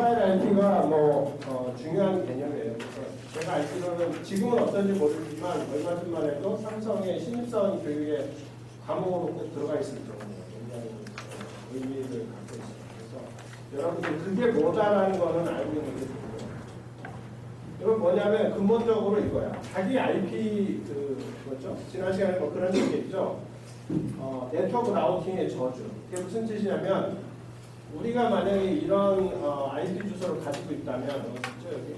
모바일 IP가 중요한 개념이에요. 그래서 제가 알기로는 지금은 어떤지 모르지만 얼마 전만 해도 삼성의 신입사원 교육에 과목으로 꼭 들어가 있을 정도로 굉장히 의미를 갖고 있어요. 그래서 여러분들 그게 뭐다라는 거는 알고 있는 게 좋고요. 이건 뭐냐면 근본적으로 이거야. 자기 IP 뭐죠? 지난 시간에 뭐 그런 얘기했죠. 네트워크 라우팅의 저주. 그게 무슨 뜻이냐면 우리가 만약에 이런 IP 주소를 가지고 있다면 어디죠 여기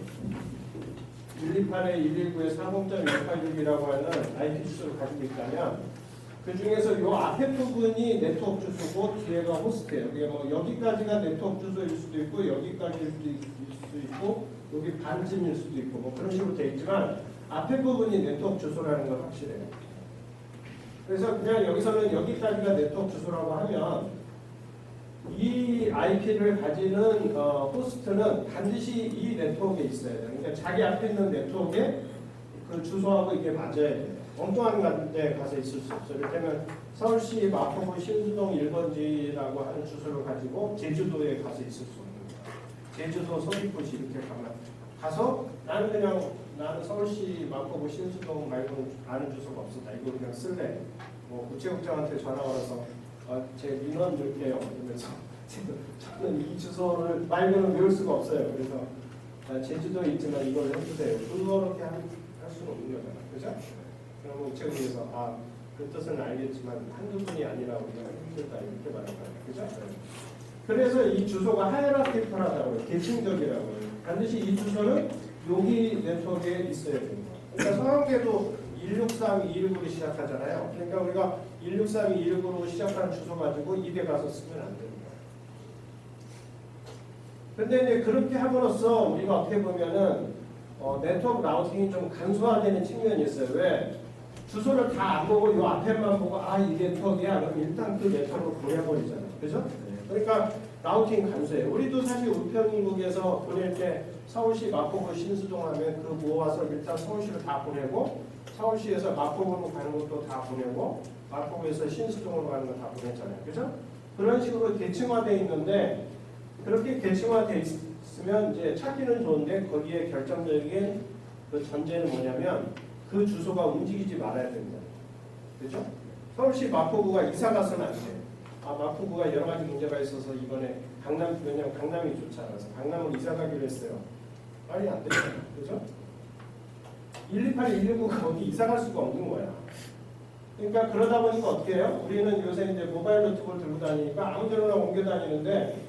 128에 119-40.186이라고 하는 IP 주소를 가지고 있다면 그 중에서 이 앞에 부분이 네트워크 주소고 뒤에가 호스트예요. 그게 뭐 여기까지가 네트워크 주소일 수도 있고 여기까지일 수도 있고 여기 반쯤일 수도 있고 뭐 그런 식으로 되어 있지만 앞에 부분이 네트워크 주소라는 건 확실해요. 그래서 그냥 여기서는 여기까지가 네트워크 주소라고 하면 이 IP를 가지는 호스트는 반드시 이 네트워크에 있어야 돼요. 그러니까 자기 앞에 있는 네트워크에 그 주소하고 이게 맞아야 돼요. 엉뚱한 데 가서 있을 수 없어요. 이를테면 서울시 마포구 신수동 1번지라고 하는 주소를 가지고 제주도에 가서 있을 수 없는 거예요. 제주도 서귀포시 이렇게 가서 나는 서울시 마포구 신수동 말고는 아는 주소가 없었다. 이거 그냥 쓸래. 뭐 구체국장한테 전화 걸어서 제 민원 줄게요. 이러면서 저는 이 주소를 말고는 외울 수가 없어요. 그래서 제주도에 있지만 이걸 해주세요. 그렇게 할 수는 없는 거잖아요. 그죠? 그러면 우체국에서 그 뜻은 알겠지만 한두 분이 아니라 우리가 힘들다 이렇게 말할 거예요. 그죠? 그래서 이 주소가 하이라티컬하다고요. 계층적이라고요. 반드시 이 주소는 여기 네트워크에 있어야 됩니다. 그러니까 성형계도 163-219로 시작하잖아요. 그러니까 우리가 163-219로 시작한 주소 가지고 입에 가서 쓰면 안 됩니다. 근데 이제 그렇게 함으로써 우리가 어떻게 보면은 네트워크 라우팅이 좀 간소화되는 측면이 있어요. 왜? 주소를 다 안 보고 이 앞에만 보고 이 네트워크야. 그럼 일단 그 네트워크로 보내버리잖아요. 그죠? 그러니까 라우팅 간소해요. 우리도 사실 우편국에서 보낼 때 서울시 마포구 신수동 하면 그 모아서 일단 서울시로 다 보내고 서울시에서 마포구로 가는 것도 다 보내고 마포구에서 신수동으로 가는 거 다 보냈잖아요. 그죠? 그런 식으로 계층화되어 있는데 그렇게 계층화되어 있으면 이제 찾기는 좋은데 거기에 결정적인 그 전제는 뭐냐면 그 주소가 움직이지 말아야 됩니다. 그죠? 서울시 마포구가 이사 갔으면 안 돼요. 마포구가 여러 가지 문제가 있어서 이번에 왜냐면 강남이 좋잖아요. 그래서 강남으로 이사 가기로 했어요. 빨리 안 되잖아요. 그죠? 128, 119가 어디 이사 갈 수가 없는 거야. 그러니까 그러다 보니까 어떻게 해요? 우리는 요새 이제 모바일 노트북을 들고 다니니까 아무 데나 옮겨 다니는데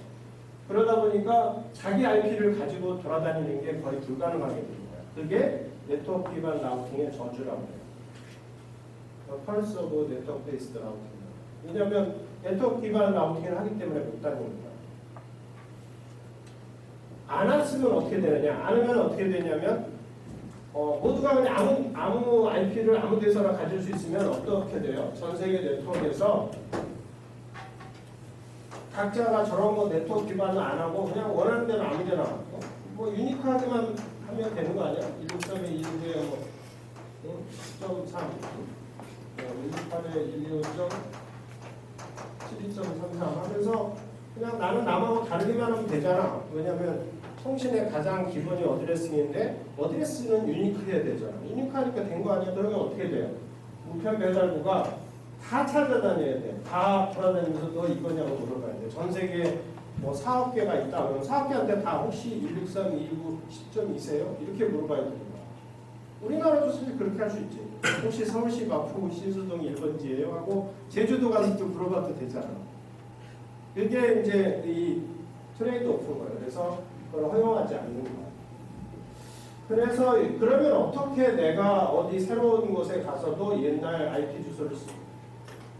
그러다 보니까 자기 IP를 가지고 돌아다니는 게 거의 불가능하게 되는 거야. 그게 네트워크 기반 라우팅의 저주라고 해요. 펄스 오브 네트워크 베이스드 라우팅. 왜냐하면 네트워크 기반 라우팅을 하기 때문에 못 다닙니다. 안 왔으면 어떻게 되느냐? 안 하면 어떻게 되냐면 모두가 그냥 아무 IP를 아무 데서나 가질 수 있으면 어떻게 돼요? 전 세계 네트워크에서 각자가 저런 거 네트워크 기반을 안 하고 그냥 원하는 데는 아무 데나 뭐 유니크하게만 하면 되는 거 아니야? 163에 119에 10.3 128에 125.72.33 하면서 그냥 나는 남하고 다르기만 하면 되잖아. 왜냐면 통신의 가장 기본이 어드레스인데 어드레스는 유니크해야 되잖아. 유니크하니까 된 거 아니야? 그러면 어떻게 돼요? 우편 배달부가 다 찾아다녀야 돼. 다 돌아다니면서 너 이거냐고 물어봐야 돼. 전 세계에 뭐 4억 개가 있다. 그럼 4억 개한테 다 혹시 163, 219, 10.2세요? 이렇게 물어봐야 되는 거야. 우리나라도 사실 그렇게 할 수 있지. 혹시 서울시 마포구 신수동 1번지예요? 하고 제주도 가서 좀 물어봐도 되잖아. 그게 이제 이 트레이드 오프인 거예요. 그래서 그걸 허용하지 않는 거예요. 그래서 그러면 어떻게 내가 어디 새로운 곳에 가서도 옛날 IP 주소를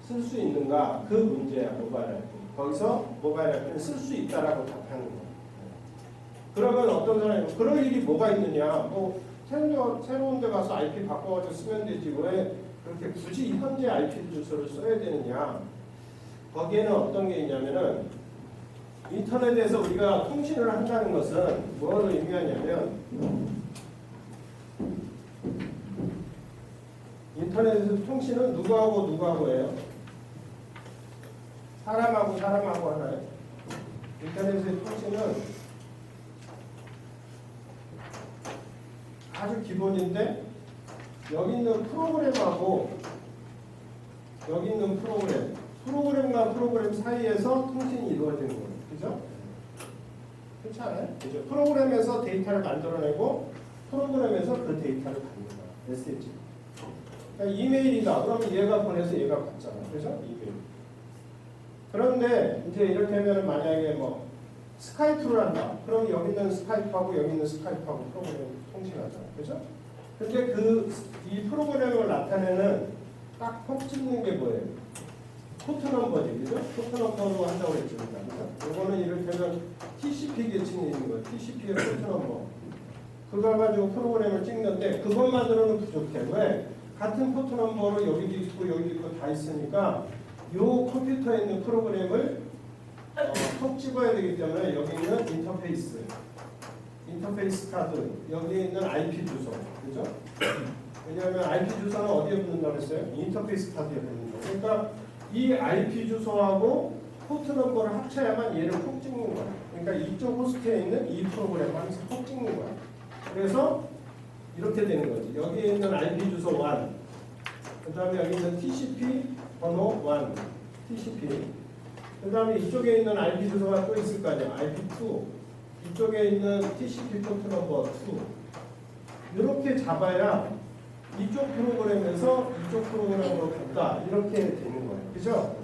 쓸 수 있는가? 그 문제야, 모바일 IP. 거기서 모바일 IP는 쓸 수 있다라고 답하는 거예요. 그러면 어떤 사람이 그럴 일이 뭐가 있느냐? 새로운 데 가서 IP 바꿔가지고 쓰면 되지 왜 그렇게 굳이 현재 IP 주소를 써야 되느냐? 거기에는 어떤 게 있냐면은 인터넷에서 우리가 통신을 한다는 것은 뭐를 의미하냐면 인터넷에서 통신은 누구하고 해요? 사람하고 하나요? 인터넷의 통신은 아주 기본인데 여기 있는 프로그램하고 여기 있는 프로그램과 프로그램 사이에서 통신이 이루어지는 거예요. 그죠? 그렇지 않아요? 그죠? 프로그램에서 데이터를 만들어내고 프로그램에서 그 데이터를 받는 거야. 메시지. 그러니까 이메일이다. 그러면 얘가 보내서 얘가 받잖아. 그죠? 이메일. 그런데 이제 이를테면 만약에 뭐 스카이프를 한다. 그럼 여기 있는 스카이프하고 여기 있는 스카이프하고 프로그램 통신하잖아. 그죠? 근데 이 프로그램을 나타내는 딱 콕 찍는 게 뭐예요? 포트 넘버지. 그죠? 포트 넘버로 한다고 했죠. 그죠? 이거는 이를테면 TCP 계층에 있는 거예요. TCP의 포트 넘버. 그걸 가지고 프로그램을 찍는데 그것만으로는 부족해. 왜? 같은 포트 넘버로 여기도 있고 여기도 있고 다 있으니까 이 컴퓨터에 있는 프로그램을 톡 찍어야 되기 때문에 여기 있는 인터페이스 카드, 여기 있는 IP 주소, 그죠? 왜냐하면 IP 주소는 어디에 붙는다고 했어요? 인터페이스 카드에 붙는다. 그러니까 이 IP 주소하고 포트 넘버를 합쳐야만 얘를 콕 찍는 거야. 그러니까 이쪽 호스트에 있는 이 프로그램만 콕 찍는 거야. 그래서 이렇게 되는 거지. 여기에 있는 IP 주소 1, 그 다음에 여기 있는 TCP 번호 1, TCP. 그 다음에 이쪽에 있는 IP 주소가 또 있을 거 아니야. IP2. 이쪽에 있는 TCP 포트 넘버 2. 이렇게 잡아야 이쪽 프로그램에서 이쪽 프로그램으로 간다. 이렇게 되는 거예요. 그죠?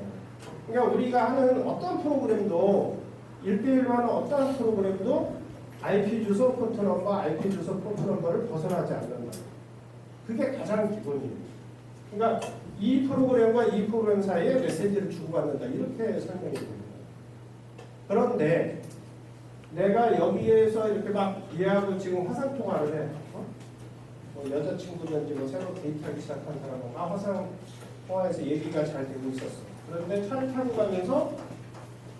그러니까 우리가 하는 어떤 프로그램도 1대1로 하는 어떤 프로그램도 IP 주소 포트 넘버, IP 주소 포트 넘버를 벗어나지 않는다. 그게 가장 기본이에요. 그러니까 이 프로그램과 이 프로그램 사이에 메시지를 주고받는다. 이렇게 설명이 됩니다. 그런데 내가 여기에서 이렇게 막 얘하고 지금 화상통화를 해. 뭐 여자친구든지 뭐 새로 데이트하기 시작한 사람은 막 화상통화에서 얘기가 잘 되고 있었어. 그런데 차를 타고 가면서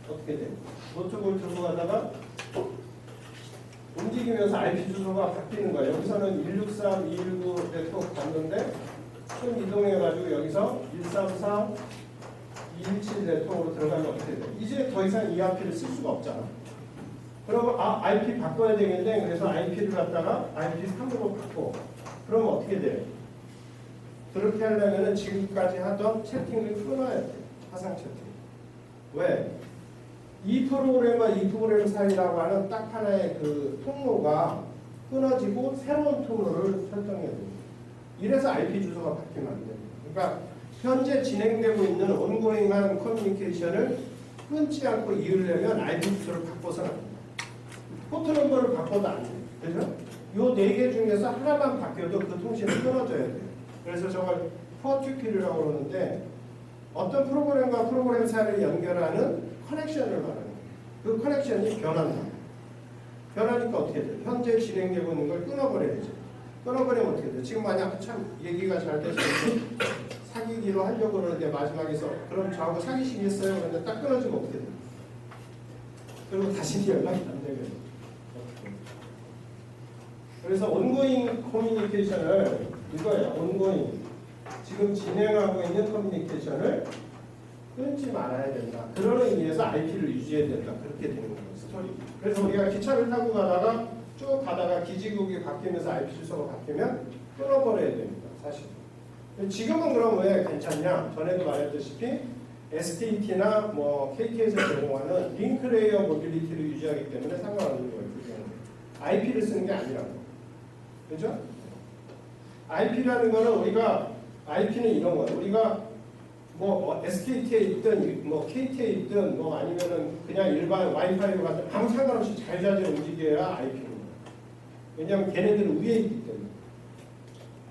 어떻게 돼? 노트북을 들고 가다가 움직이면서 IP 주소가 바뀌는 거예요. 여기서는 163, 219 네트워크 갔는데 좀 이동해가지고 여기서 134, 217 네트워크로 들어가면 어떻게 돼? 이제 더 이상 이 IP를 쓸 수가 없잖아. 그러면 IP 바꿔야 되겠네. 그래서 IP를 갖다가 IP3으로 바꿔. 그러면 어떻게 돼요? 그렇게 하려면 지금까지 하던 채팅을 끊어야 돼. 화상 채팅. 왜? 이 프로그램과 이 프로그램 사이라고 하는 딱 하나의 그 통로가 끊어지고 새로운 통로를 설정해야 됩니다. 이래서 IP 주소가 바뀌면 안 됩니다. 그러니까 현재 진행되고 있는 온고잉한 커뮤니케이션을 끊지 않고 이으려면 IP 주소를 바꿔서는 안 됩니다. 포트 넘버를 바꿔도 안 돼요. 그죠? 요 4개 중에서 하나만 바뀌어도 그 통신을 끊어줘야 돼요. 그래서 저걸 포트키라고 그러는데 어떤 프로그램과 프로그램 사이를 연결하는 커넥션을 말하는 거예요. 그 커넥션이 변한다. 변하니까 어떻게 돼요? 현재 진행되고 있는 걸 끊어버려야죠. 끊어버리면 어떻게 돼요? 지금 만약 참 얘기가 잘 돼서 사귀기로 하려고 그러는데 마지막에서 그럼 저하고 사귀시겠어요? 그런데 딱 끊어지면 어떻게 돼요? 그리고 다시 연락이 안 되거든요. 그래서 온고잉 커뮤니케이션을 이거예요. 온고잉. 지금 진행하고 있는 커뮤니케이션을 끊지 말아야 된다. 그런 의미에서 IP를 유지해야 된다. 그렇게 되는 거예요. 스토리. 그래서 우리가 기차를 타고 가다가 쭉 가다가 기지국이 바뀌면서 IP 주소가 바뀌면 끊어버려야 됩니다. 사실. 지금은 그럼 왜 괜찮냐? 전에도 말했다시피 SKT나 뭐 KT에서 제공하는 링크 레이어 모빌리티를 유지하기 때문에 상관없는 거예요. IP를 쓰는 게 아니라고. 그죠? IP라는 거는 우리가 IP는 이런 거예요. 우리가 뭐 SKT에 있든 뭐 KT에 있든 뭐 아니면은 그냥 일반 와이파이로 가든 아무 상관없이 자유자재로 움직여야 IP는 거예요. 왜냐하면 걔네들은 위에 있기 때문에.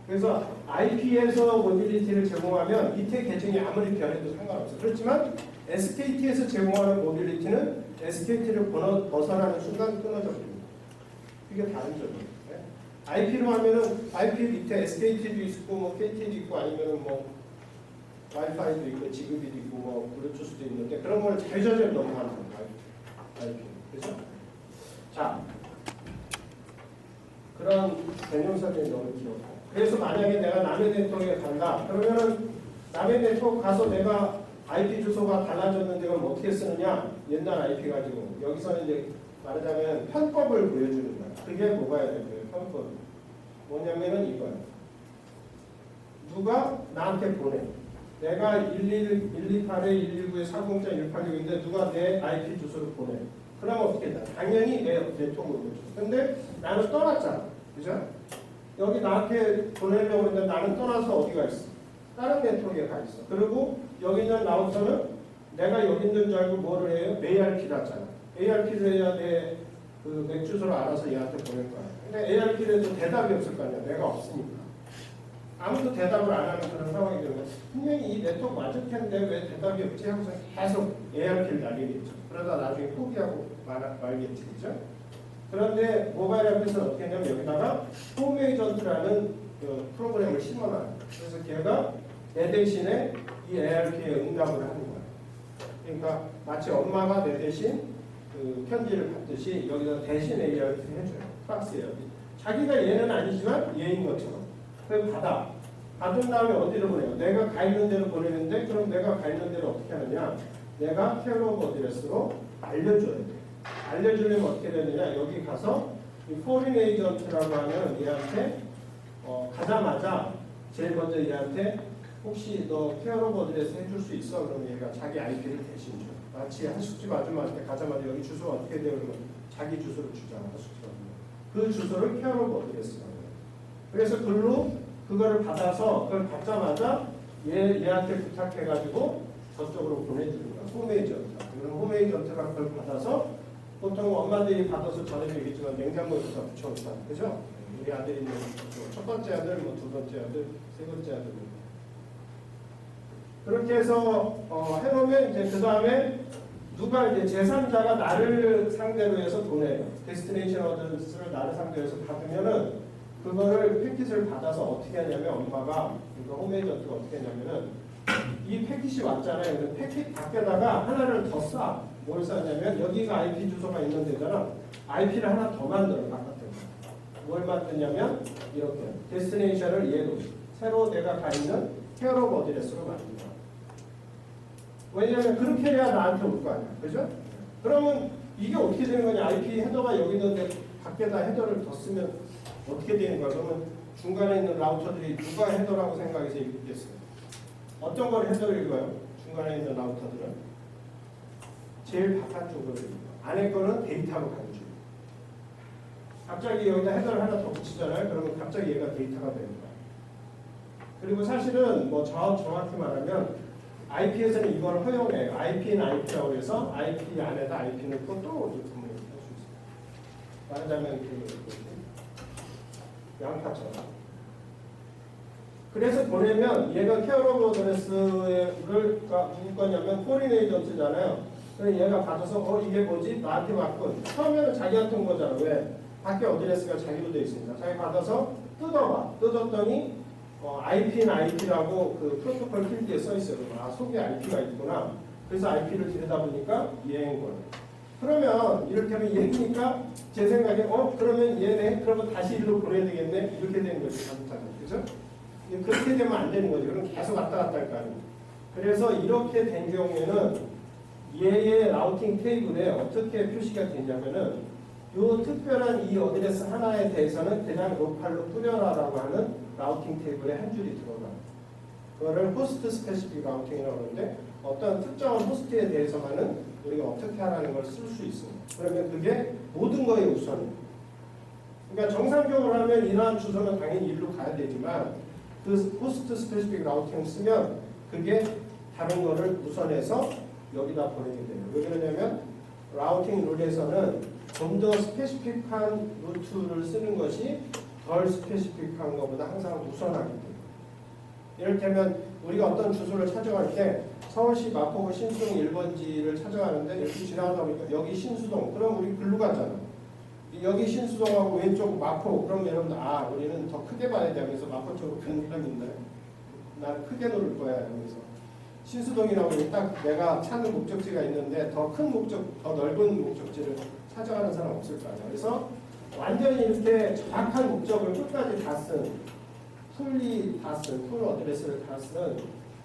그래서 IP에서 모빌리티를 제공하면 밑에 계층이 아무리 변해도 상관없어요. 그렇지만 SKT에서 제공하는 모빌리티는 SKT를 벗어나는 순간 끊어져 버립니다. 이게 다른 점이에요. IP로 하면은 IP 밑에 SKT도 있고 뭐 KT도 있고 아니면은 뭐 와이파이도 있고 지급이도 있고 뭐 블루투스도 있는데 그런 걸 자유자재로 넘어가는 거예요. IP. 그죠? 자, 그런 개념설명이 너무 길어요. 그래서 만약에 내가 남의 네트워크에 간다. 그러면은 남의 네트워크 가서 내가 IP 주소가 달라졌는데 그럼 어떻게 쓰느냐? 옛날 IP 가지고 여기서는 이제 말하자면 편법을 보여주는 거야. 그게 뭐가 해야 되는 거예요? 편법. 뭐냐면은 이거예요. 누가 나한테 보내. 내가 128에 119에 40.186인데 누가 내 IP 주소를 보내. 그러면 어떻게 돼? 당연히 내 네트워크로 줘. 근데 나는 떠났잖아. 그죠? 여기 나한테 보내려고 했는데 나는 떠나서 어디가 있어? 다른 네트워크에 가 있어. 그리고 여기 있는 라우터는 내가 여기 있는 줄 알고 뭐를 해요? ARP를 하잖아. ARP를 해야 내 그 맥 주소를 알아서 얘한테 보낼 거야. 근데 ARP를 해도 대답이 없을 거 아니야. 내가 없으니까. 아무도 대답을 안 하는 그런 상황이 되면 분명히 이 네트워크 맞을 텐데 왜 대답이 없지 하고서 계속 ARP를 날리겠죠. 그러다 나중에 포기하고 말겠지. 그죠? 그런데 모바일 앱에서는 어떻게 했냐면 여기다가 홈 에이전트라는 그 프로그램을 심어놔요. 그래서 걔가 내 대신에 이 ARP에 응답을 하는 거야. 그러니까 마치 엄마가 내 대신 그 편지를 받듯이 여기다 대신 ARP를 해줘요. 팍스예요. 자기가 얘는 아니지만 얘인 것처럼. 그걸 받은 다음에 어디로 보내요? 내가 가 있는 데로 보내는데 그럼 내가 가 있는 데로 어떻게 하느냐? 내가 케어로브 어드레스로 알려줘야 돼. 알려주려면 어떻게 되느냐? 여기 가서 이 포린 에이전트라고 하는 얘한테 가자마자 제일 먼저 얘한테 혹시 너 케어로브 어드레스 해줄 수 있어? 그러면 얘가 자기 IP를 대신 줘. 마치 한숙집 아줌마한테 가자마자 여기 주소 어떻게 돼요? 그러면 자기 주소를 주잖아. 한숙집 아줌마. 그 주소를 케어로브 어드레스라고 해요. 그래서 글로 그거를 받아서 그걸 받자마자 얘한테 부탁해가지고 저쪽으로 보내주는 거야. 홈에이전트. 그럼 홈에이전트가 그걸 받아서 보통 엄마들이 받아서 전에 얘기했지만 냉장고에서 붙여놓다. 그죠? 우리 아들이 있는 첫 번째 아들, 뭐 두 번째 아들, 세 번째 아들. 그렇게 해서 해놓으면 이제 그 다음에 누가 이제 제3자가 나를 상대로 해서 보내요. 데스티네이션 어드레스를 나를 상대로 해서 받으면은 그거를 패킷을 받아서 어떻게 하냐면 엄마가 그러니까 홈에이전트가 어떻게 하냐면은 이 패킷이 왔잖아요. 근데 패킷 밖에다가 하나를 더 쏴. 뭘 쐈냐면 여기가 IP 주소가 있는 데잖아. IP를 하나 더 만들어 바깥에. 뭘 만드냐면 이렇게 데스티네이션을 얘로 새로 내가 가 있는 케어로브 어드레스로 만든다. 왜냐하면 그렇게 해야 나한테 올 거 아니야. 그죠? 그러면 이게 어떻게 되는 거냐. IP 헤더가 여기 있는데 밖에다 헤더를 더 쓰면 어떻게 되는 거야? 그러면 중간에 있는 라우터들이 누가 헤더라고 생각해서 읽겠어요? 어떤 걸 헤더를 읽어요? 중간에 있는 라우터들은 제일 바깥쪽으로 읽어요. 안에 거는 데이터로 가는 줄. 갑자기 여기다 헤더를 하나 더 붙이잖아요. 그러면 갑자기 얘가 데이터가 되는 거야. 그리고 사실은 뭐 정확히 말하면 IP에서는 이걸 허용해요. IP는 IP라고 해서 IP 안에다 IP는 또 구분을 할 수 있어요. 말하자면 양파처럼. 그래서 보내면 얘가 케어로브 어드레스를 누구 거냐면 포린 에이전트잖아요. 그래서 얘가 받아서 이게 뭐지? 나한테 왔군. 처음에는 자기한테 온 거잖아. 왜? 밖에 어드레스가 자기로 되어 있으니까. 자기 받아서 뜯어봐. 뜯었더니 IP는 IP라고 그 프로토콜 필드에 써 있어요. 속에 IP가 있구나. 그래서 IP를 들여다보니까 얘인 거예요. 그러면 이를테면 얘니까 제 생각에 그러면 얘네 그러면 다시 일로 보내야 되겠네 이렇게 되는 거지 잘못하면. 그죠? 그렇게 되면 안 되는 거죠. 그럼 계속 왔다 갔다 할 거 아니에요. 그래서 이렇게 된 경우에는 얘의 라우팅 테이블에 어떻게 표시가 되냐면은 이 특별한 이 어드레스 하나에 대해서는 그냥 로컬로 뿌려라라고 하는 라우팅 테이블에 한 줄이 들어가요. 그거를 호스트 스페시픽 라우팅이라고 하는데 어떤 특정한 호스트에 대해서만은 우리가 어떻게 하라는 걸 쓸 수 있습니다. 그러면 그게 모든 거에 우선이에요. 그러니까 정상적으로 하면 이러한 주소는 당연히 일로 가야 되지만 그 호스트 스페시픽 라우팅을 쓰면 그게 다른 거를 우선해서 여기다 보내게 돼요. 왜 그러냐면 라우팅 룰에서는 좀 더 스페시픽한 루트를 쓰는 것이 덜 스페시픽한 것보다 항상 우선하기 때문에. 이를테면 우리가 어떤 주소를 찾아갈 때 서울시 마포구 신수동 1번지를 찾아가는데 여기 지나가다 보니까 여기 신수동 그럼 우리 글로 가잖아. 여기 신수동하고 왼쪽 마포 그럼 여러분들 우리는 더 크게 봐야 돼. 그래서 마포 쪽으로 가는 사람이 있나요? 난 크게 노릴 거야. 여기서 신수동이라고 딱 내가 찾는 목적지가 있는데 더 큰 목적, 더 넓은 목적지를 찾아가는 사람 없을 거 아니야. 그래서 완전히 이렇게 정확한 목적을 끝까지 다 쓴, 풀 어드레스를 다 쓴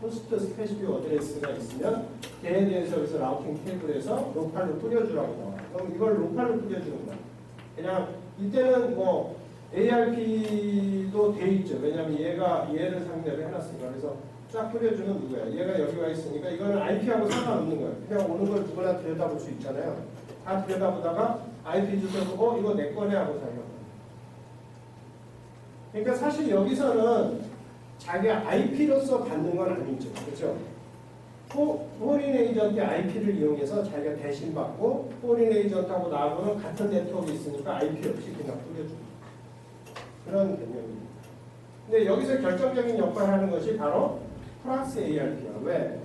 호스트 스페시픽 어드레스가 있으면 걔에 대해서 여기서 라우팅 테이블에서 로컬로 뿌려주라고 나와. 그럼 이걸 로컬로 뿌려주는 거야. 그냥 이때는 뭐 ARP도 돼 있죠. 왜냐하면 얘를 상대로 해놨으니까. 그래서 쫙 뿌려주는 누구야? 얘가 여기 와 있으니까 이거는 IP하고 상관없는 거예요. 그냥 오는 걸 누구나 들여다볼 수 있잖아요. 다 들여다보다가 IP 주소로 이거 내 거네 하고 사요. 그러니까 사실 여기서는 자기가 IP로서 받는 건 아니죠. 그렇죠? 포린 에이전트의 IP를 이용해서 자기가 대신 받고 포린 에이전트하고 나하고는 같은 네트워크가 있으니까 IP 없이 그냥 뿌려줍니다. 그런 개념입니다. 근데 여기서 결정적인 역할을 하는 것이 바로 플러스 ARP야. 왜?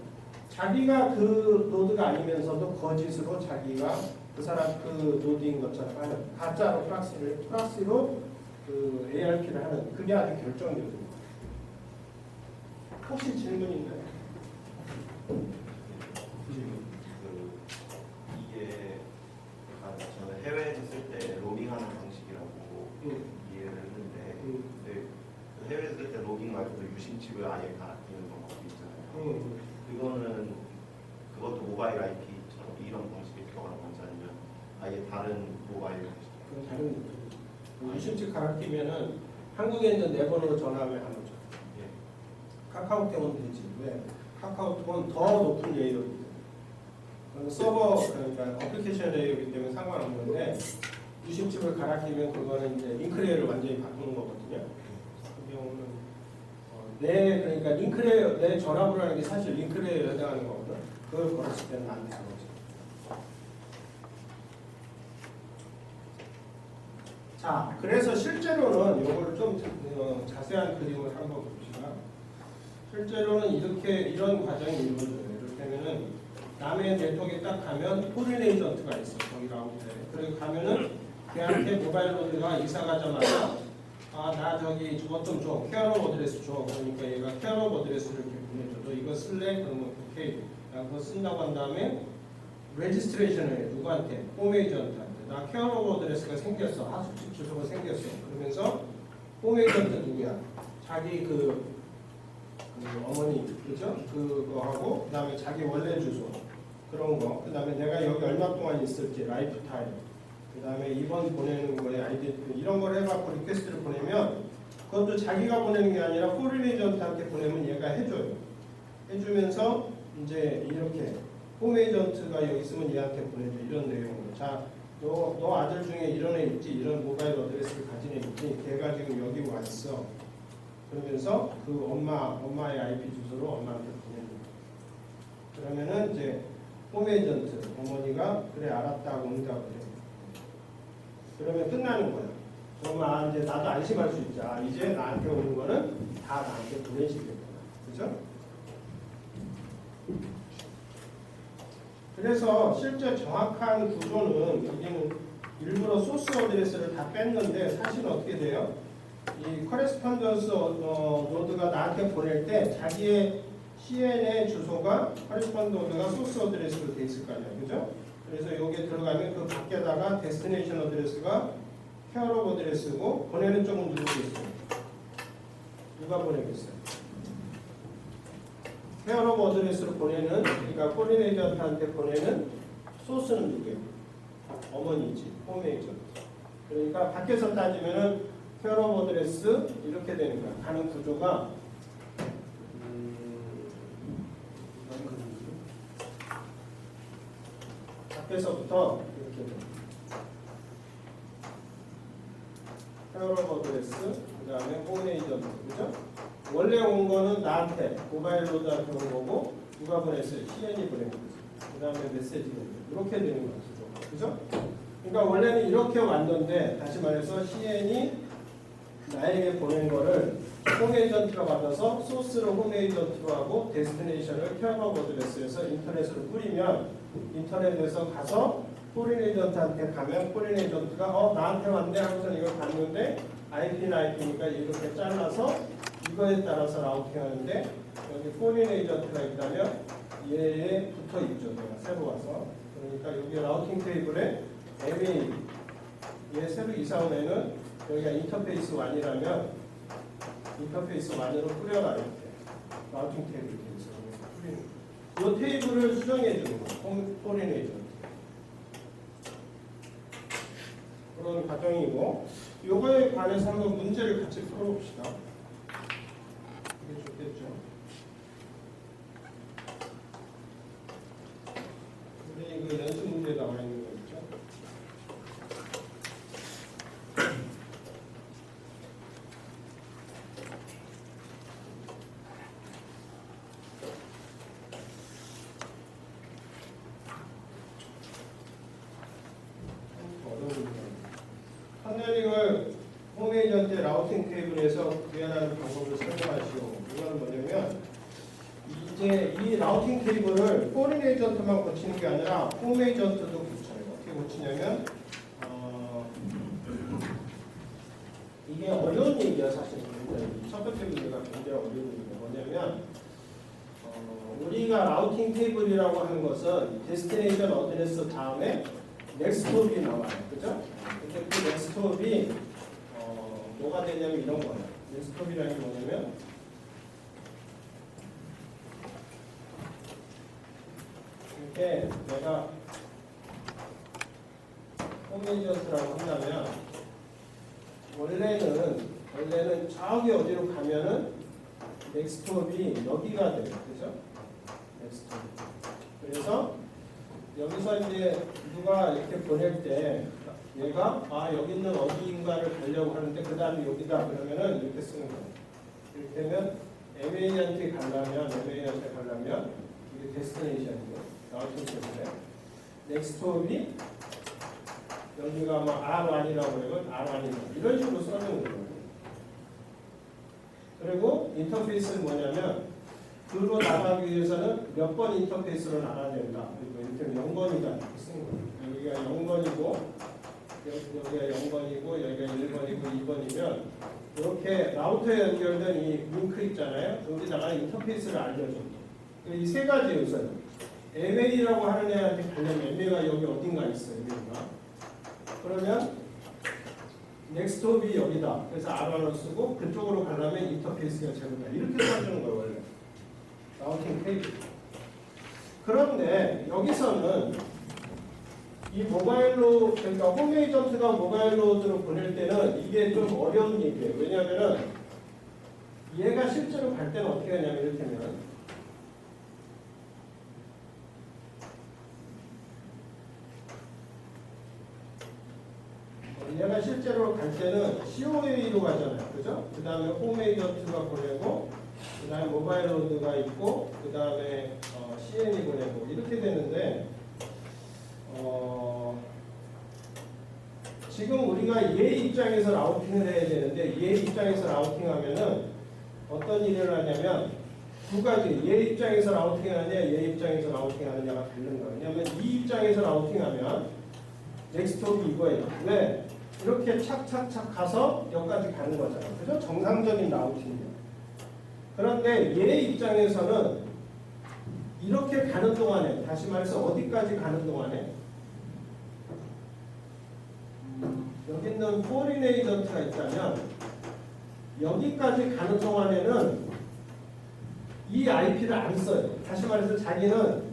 자기가 그 노드가 아니면서도 거짓으로 자기가 그 사람 그 노드인 것처럼 하는 가짜로 플러스로 그 ARP를 하는 그게 아주 결정적입니다. 혹시 질문 있나요? 이게 저는 해외에서 쓸 때 로밍하는 방식이라고 이해를 했는데 근데 그 해외에서 쓸 때 로밍 말고도 유심칩을 아예 갈아끼는 방법이 있잖아요. 그거는 그것도 모바일 IP처럼 이런 방식이 들어가는 건지 아니면 아예 다른 모바일 방식? 다른 유심칩 갈아끼면은 한국에 있는 네 번으로 전화하면 안 오죠. 예. 카카오톡은 되지. 왜? 카카오톡은 더 높은 레이어이기 때문에. 서버, 그러니까 어플리케이션 레이어이기 때문에 상관없는데 유심칩을 갈아끼면 그거는 이제 링크레이어를 완전히 바꾸는 거거든요. 그 경우는 그러니까 링크레이어, 내 전화번호라는 게 사실 링크레이어에 해당하는 거거든. 그걸 걸었을 때는 안 되는 거죠. 자, 그래서 실제로는 이거를 좀 자세한 그림을 한번 봅시다. 실제로는 이런 과정이 이루어져요. 이렇게면은 남의 네트워크에 딱 가면 포린 에이전트가 있어. 거기 라운드에. 그리고 가면은 걔한테 모바일 로드가 이사 가자마자 나 저기 저것 좀 줘. 케어업 어드레스 줘. 그러니까 얘가 케어업 어드레스를 이렇게 보내줘. 너 이거 쓸래? 그러면 오케이. 나 그거 쓴다고 한 다음에 레지스트레이션을 해. 누구한테? 홈 에이전트한테. 나 케어업 어드레스가 생겼어. 하숙집 주소가 생겼어. 그러면서 홈 에이전트 누구야? 자기 그 어머니, 그죠? 그거 하고, 그 다음에 자기 원래 주소, 그런 거. 그 다음에 내가 여기 얼마 동안 있을지, 라이프 타임. 그 다음에 이번 보내는 거에 아이덴티, 이런 걸 해갖고 리퀘스트를 보내면, 그것도 자기가 보내는 게 아니라 포린 에이전트한테 보내면 얘가 해줘요. 해주면서, 이제 이렇게, 홈 에이전트가 여기 있으면 얘한테 보내줘. 이런 내용으로. 자, 너 아들 중에 이런 애 있지? 이런 모바일 어드레스를 가진 애 있지? 걔가 지금 여기 와 있어. 그러면서 그 엄마의 IP 주소로 엄마한테 보내는 거예요. 그러면은 이제 홈 에이전트 어머니가 그래 알았다고 응답을 해요. 그러면 끝나는 거예요. 그러면 이제 나도 안심할 수 있지. 이제 나한테 오는 거는 다 나한테 보내시겠구나. 그죠? 그래서 실제 정확한 구조는 여기는 일부러 소스 어드레스를 다 뺐는데 사실은 어떻게 돼요? 이 커레스폰던스 노드가 나한테 보낼 때 자기의 CN의 주소가 커레스폰던스가 소스 어드레스로 돼 있을 거 아니야, 그죠? 그래서 여기에 들어가면 그 밖에다가 데스티네이션 어드레스가 케어업 어드레스고 보내는 쪽은 누구 있어요? 누가 보내겠어요? 케어업 어드레스로 보내는, 그러니까 포린 에이전트한테 보내는 소스는 누구예요? 어머니지, 홈 에이전트. 그러니까 밖에서 따지면은 케어업 어드레스 이렇게 되는 거야. 가는 구조가 밖에서부터 이렇게 돼. 케어업 어드레스, 그 다음에 홈 에이전트, 그죠? 원래 온 거는 나한테 모바일 로드한테 온 거고 누가 보냈어요? CN이 보낸 거지. 그 다음에 메시지가 이렇게 되는 거죠, 그죠? 그러니까 원래는 이렇게 왔는데 다시 말해서 CN이 나에게 보낸 거를 홈 에이전트가 받아서 소스로 홈 에이전트로 하고 데스티네이션을 케어업 어드레스에서 인터넷으로 뿌리면 인터넷에서 가서 포린 에이전트한테 가면 포린 에이전트가 나한테 왔네 하고서 이걸 봤는데 IP는 IP니까 이렇게 잘라서 이거에 따라서 라우팅 하는데 여기 포린 에이전트가 있다면 얘에 붙어 있죠. 내가 새로 와서 그러니까 여기 라우팅 테이블에 MA 얘 새로 이사 온 애는 여기가 인터페이스 1이라면 인터페이스 1으로 뿌려라 이렇게 라우팅 테이블 이렇게 해서 뿌리는 이 테이블을 수정해 주는 거 포린 에이전트 그건 과정이고 요거에 관해서 한번 문제를 같이 풀어봅시다. 이게 좋겠죠. 우리 그 연습 문제에 나와 있는 거 있죠. 터널링을 홈에이전트 라우팅 테이블에서 구현하는 방법을 설명하시오. 이건 뭐냐면 이제 이 라우팅 테이블을 포린 에이전트만 고치는 게 아니라 홈 에이전트도 고쳐요. 어떻게 고치냐면 이게 어려운 얘기야 사실. 첫 번째 문제가 굉장히 어려운 얘기가 뭐냐면 우리가 라우팅 테이블이라고 하는 것은 데스티네이션 어드레스 다음에 넥스트홉이 나와요. 그죠? 근데 그 넥스트홉이 뭐가 되냐면 이런 거예요. 넥스트홉이라는 게 뭐냐면 이렇게 내가 홈에이전트라고 한다면 원래는 저기 어디로 가면은 넥스트홉이 여기가 돼요. 그죠? 넥스트홉. 그래서 여기서 이제 누가 이렇게 보낼 때 얘가 여기 있는 어디인가를 가려고 하는데 그 다음에 여기다 그러면은 이렇게 쓰는 거예요. 이렇게 되면 MA한테 가려면 이게 데스티네이션이고 나왔기 때문에 넥스트홉이 여기가 R1이라고 그러면 R1이다 이런 식으로 써주는 거예요. 그리고 인터페이스는 뭐냐면 그로 나가기 위해서는 몇 번 인터페이스로 나가야 된다. 그리고 이렇게 0번이다 이렇게 쓰는 거예요. 여기가 0번이고 여기가 0번이고 여기가 1번이고 2번이면 이렇게 라우터에 연결된 이 링크 있잖아요. 여기다가 인터페이스를 알려줘. 이 세 가지 요소예요. MA라고 하는 애한테 가려면 MA가 여기 어딘가 있어요. MA가. 그러면 넥스트홉이 여기다. 그래서 R1을 쓰고 그쪽으로 가려면 인터페이스가 제로다. 이렇게 써주는 거예요. 원래. 라우팅 테이블. 그런데 여기서는 이 모바일로 그러니까 홈에이전트가 모바일로드로 보낼 때는 이게 좀 어려운 얘기예요. 왜냐하면은 얘가 실제로 갈 때는 어떻게 하냐면 이렇게면 얘가 실제로 갈 때는 COA로 가잖아요. 그죠? 그 다음에 홈에이전트가 보내고 그 다음에 모바일로드가 있고 그 다음에 CN이 보내고 이렇게 되는데 지금 우리가 얘 입장에서 라우팅을 해야 되는데 얘 입장에서 라우팅하면은 어떤 일을 하냐면 두 가지 얘 입장에서 라우팅하느냐 얘 입장에서 라우팅하느냐가 다른 거예요. 왜냐하면 이 입장에서 라우팅하면 넥스트홉이 이거예요. 왜? 이렇게 착착착 가서 여기까지 가는 거잖아요. 그죠? 정상적인 라우팅이에요. 그런데 얘 입장에서는 이렇게 가는 동안에 다시 말해서 어디까지 가는 동안에 여기 있는 포린 에이전트가 있다면 여기까지 가는 동안에는 이 IP를 안 써요. 다시 말해서 자기는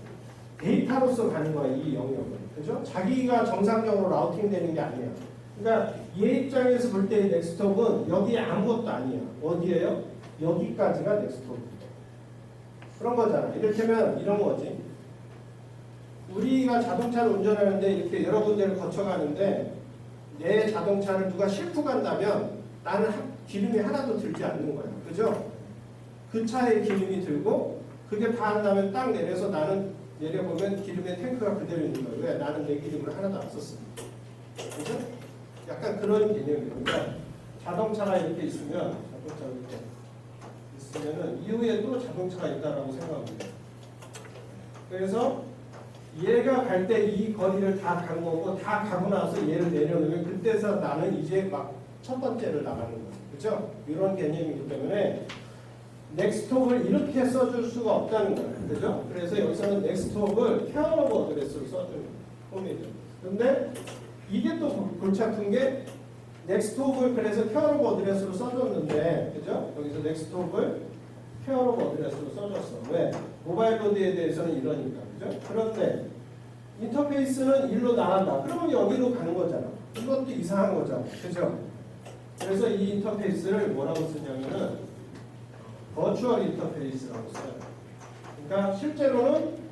데이터로서 가는 거예요. 이 영역을. 그죠? 자기가 정상적으로 라우팅 되는 게 아니에요. 그러니까 얘 입장에서 볼 때 넥스트홉은 여기에 아무것도 아니에요. 어디에요? 여기까지가 넥스트홉입니다. 그런 거잖아. 이를테면 이런 거지. 우리가 자동차를 운전하는데 이렇게 여러 군데를 거쳐가는데 내 자동차를 누가 싣고 간다면 나는 기름이 하나도 들지 않는 거야. 그죠? 그 차에 기름이 들고 그게 다 한다면 딱 내려서 나는 내려보면 기름의 탱크가 그대로 있는 거예요. 왜? 나는 내 기름을 하나도 안 썼습니다. 그죠? 약간 그런 개념이에요. 그러니까 자동차가 이렇게 있으면 자동차가 이렇게 있으면은 이후에도 자동차가 있다라고 생각합니다. 그래서 얘가 갈 때 이 거리를 다 간 거고 다 가고 나서 얘를 내려놓으면 그때서 나는 이제 막 첫 번째를 나가는 거예요. 그죠? 이런 개념이기 때문에 넥스트홉을 이렇게 써줄 수가 없다는 거예요. 그죠? 그래서 여기서는 넥스트홉을 케어 오브 어드레스로 써주는 홈이죠. 근데 이게 또 골치 아픈 게 넥스트홉을 그래서 케어 오브 어드레스로 써줬는데 그죠? 여기서 넥스트홉을 케어 오브 어드레스로 써줬어. 왜? 모바일 로드에 대해서는 이러니까. 그죠? 그런데 인터페이스는 일로 나간다. 그러면 여기로 가는 거잖아. 이것도 이상한 거죠. 그죠? 그래서 이 인터페이스를 뭐라고 쓰냐면은 버추얼 인터페이스라고 써요. 그러니까 실제로는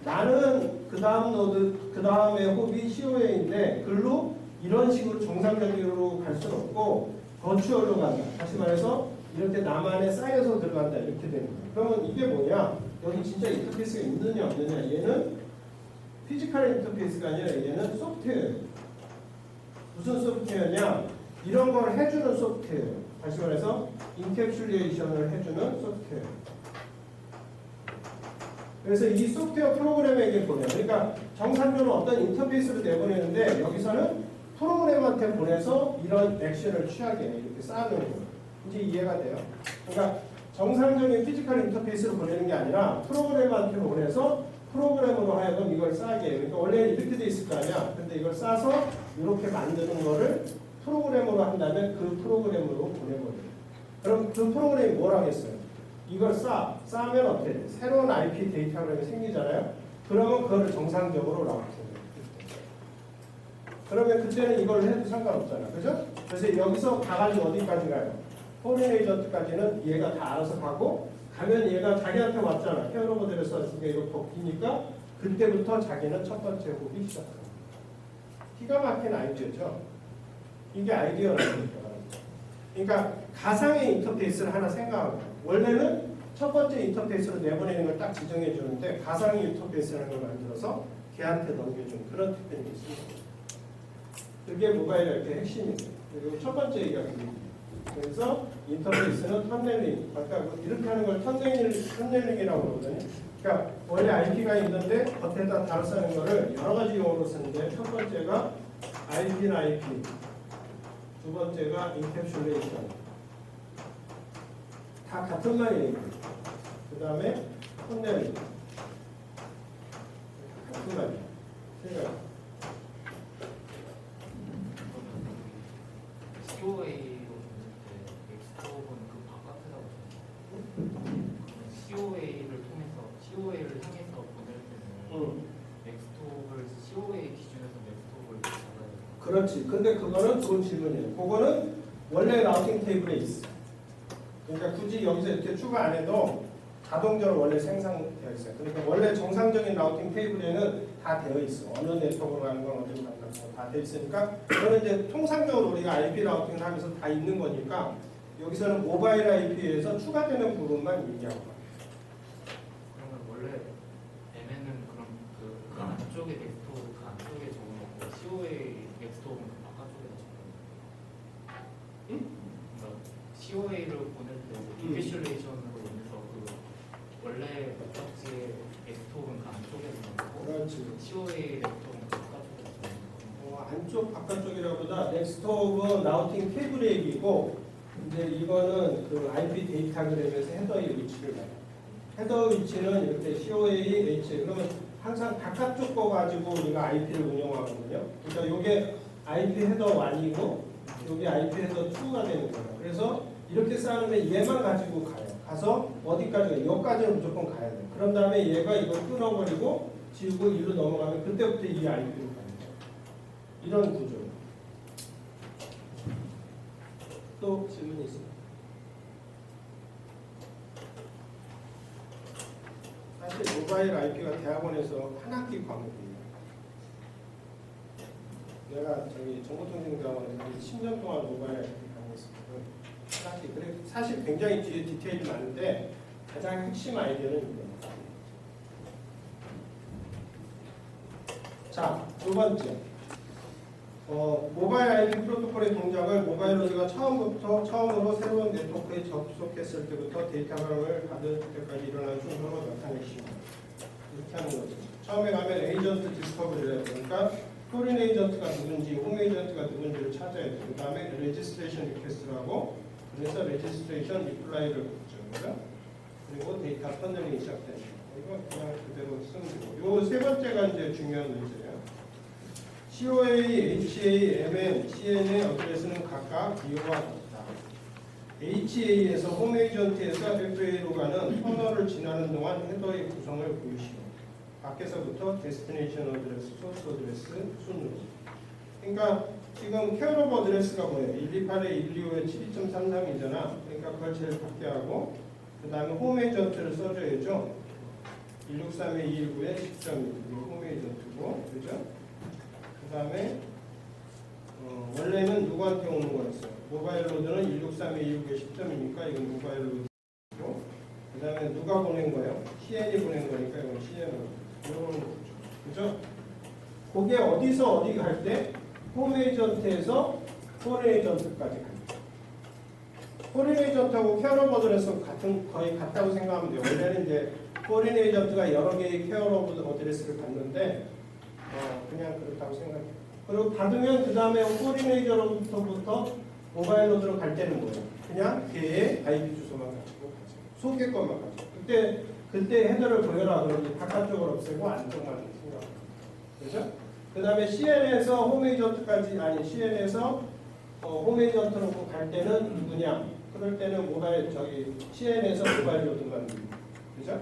나는 그 다음 노드, 그 다음에 홉이 COA인데 글로 이런 식으로 정상적으로 갈 수는 없고 버추얼로 간다. 다시 말해서 이렇게 나만의 쌓여서 들어간다. 이렇게 되는 거예요. 그러면 이게 뭐냐? 여기 진짜 인터페이스가 있느냐 없느냐. 얘는 피지컬 인터페이스가 아니라 얘는 소프트웨어. 무슨 소프트웨어냐? 이런 걸 해주는 소프트웨어. 다시 말해서 인캡슐레이션을 해주는 소프트웨어. 그래서 이 소프트웨어 프로그램에게 보내요. 그러니까 정상적으로 어떤 인터페이스를 내보내는데 여기서는 프로그램한테 보내서 이런 액션을 취하게 이렇게 쌓는 거예요. 이제 이해가 돼요? 그러니까 정상적인 피지컬 인터페이스로 보내는 게 아니라 프로그램한테 보내서 프로그램으로 하여금 이걸 쌓게 해요. 그러니까 원래는 이렇게 돼 있을 거 아니야. 근데 이걸 싸서 이렇게 만드는 거를 프로그램으로 한다면 그 프로그램으로 보내버려요. 그럼 그 프로그램이 뭘 하겠어요? 이걸 쌓으면 어떻게 돼? 새로운 IP 데이터그램이 생기잖아요. 그러면 그거를 정상적으로 나와요. 그러면 그때는 이걸 해도 상관없잖아. 그죠? 그래서 여기서 가가지고 어디까지 가요? 포린 에이전트까지는 얘가 다 알아서 가고 가면 얘가 자기한테 왔잖아. 헤어로버들을 썼으니까 이거 벗기니까 그때부터 자기는 첫 번째 홉이 시작합니다. 기가 막힌 아이디어죠. 이게 아이디어라는 거죠. 그러니까 가상의 인터페이스를 하나 생각하고 원래는 첫 번째 인터페이스로 내보내는 걸 딱 지정해 주는데 가상의 인터페이스라는 걸 만들어서 걔한테 넘겨주는 그런 특징이 있습니다. 그게 모바일의 이렇게 핵심이에요. 그리고 첫 번째 얘기가 그거예요. 그래서 인터페이스는 터널링, 아까 이렇게 하는 걸 터널링이라고 그러거든요. 그러니까 원래 IP가 있는데 겉에다 달아 쓰는 거를 여러 가지 용어로 쓰는데 첫 번째가 IP는 IP, 두 번째가 인캡슐레이션. 다 같은 말이에요. 그 다음에 터널링. 같은 말이에요. 세 가지. COA로 보낼 때 엑스톱은 그 바깥에다가 COA를 통해서 COA를 향해서 보낼 때는 엑스톱을 COA 기준에서 엑스톱을 잡아야 돼요. 그렇지. 근데 그거는 좋은 질문이에요. 그거는 원래 라우팅 테이블에 있어. 그러니까 굳이 여기서 이렇게 추가 안 해도 자동적으로 원래 생성되어 있어요. 그러니까 원래 정상적인 라우팅 테이블에는 다 되어 있어. 어느 네트워크로 가는 건 어디로 가는 건 다 되어 있으니까 그거는 이제 통상적으로 우리가 IP 라우팅을 하면서 다 있는 거니까 여기서는 모바일 IP에서 추가되는 부분만 얘기하고 있어요. 그러면 원래 MN은 그럼 그 안쪽에 엑스톱 그 안쪽에 적어놓고 COA 엑스톱은 그 바깥쪽에다 적어놓고. 응? 그러니까 COA를 보낼 때 인피슐레이션으로 인해서 그 원래 목적지의 엑스톱은 그 안쪽에 적어놓고 그렇지. COA 엑스톱은 그 바깥쪽에 적어놓고. 안쪽 바깥쪽이라보다 넥스톱은 라우팅 테이블의 얘기고 이제 이거는 그 IP 데이터그램에서 헤더의 위치를 봐요. 헤더 위치는 이렇게 COA, H 그러면 항상 바깥쪽 거 가지고 우리가 IP를 운영하거든요. 그러니까 이게 IP 헤더 1이고 이게 IP 헤더 2가 되는 거예요. 그래서 이렇게 쌓으면 얘만 가지고 가요. 가서 어디까지 가요? 여기까지는 무조건 가야 돼요. 그런 다음에 얘가 이걸 끊어버리고 지우고 일로 넘어가면 그때부터 이 IP로 가는 거예요. 이런 구조. 또 질문이 있습니다. 사실 모바일 IP가 대학원에서 한 학기 과목이에요. 내가 저기 정보통신대학원에서 10년 동안 모바일 IP 강의했었거든. 한 학기. 그래 사실 굉장히 뒤에 디테일이 많은데 가장 핵심 아이디어는 이겁니다. 자, 두 번째. 모바일 IP 프로토콜의 동작을 모바일 로드가 처음으로 새로운 네트워크에 접속했을 때부터 데이터그램을 받을 때까지 일어나는 순서로 나타내십니다. 이렇게 하는 거죠. 처음에 가면 에이전트 디스커버리를 해요. 그러니까 포린 에이전트가 누군지, 홈 에이전트가 누군지를 찾아야 돼요. 그 다음에 레지스트레이션 리퀘스트를 하고 그래서 레지스트레이션 리플라이를 붙죠. 그리고 데이터 터널링이 시작됩니다. 이거 그냥 그대로 쓰면 되고. 요 세 번째가 이제 중요한 문제예요. COA, HA, MN, CN의 어드레스는 각각 비호와 같다. HA에서 홈 에이전트에서 FA로 가는 터널을 지나는 동안 헤더의 구성을 보이시고 밖에서부터 데스티네이션 어드레스, 소스 어드레스 순으로. 그러니까 지금 케어로버 어드레스가 뭐예요? 128에 125에 72.33이잖아. 그러니까 그걸 제일 밖에 하고 그 다음에 홈 에이전트를 써줘야죠. 163에 219에 10.1 이게 홈 에이전트고 그죠? 그 다음에 원래는 누구한테 오는 거였어요? 모바일 로드는 163에 269에 10.2니까 이건 모바일 로드고 그 다음에 누가 보낸 거예요? CN이 보낸 거니까 이건 CN으로 이런 거죠. 그죠? 그게 어디서 어디 갈 때? 홈 에이전트에서 포린 에이전트까지 갑니다. 포린 에이전트하고 케어로버 어드레스 거의 같다고 생각하면 돼요. 원래는 이제 포린 에이전트가 여러 개의 케어로버 어드레스를 받는데 그냥 그렇다고 생각해요. 그리고 받으면 그 다음에 포린 에이전트로부터 모바일 로드로 갈 때는 뭐예요? 그냥 걔의 IP 주소만 가지고 가죠. 소개 것만 가죠. 그때 헤더를 보여라 그러지 바깥쪽을 없애고 안쪽만 생각해요. 그죠? 그 다음에 CN에서 홈 에이전트까지 아니 CN에서 홈 에이전트로 갈 때는 누구냐? 그럴 때는 모바일 CN에서 모바일 로드만 그죠?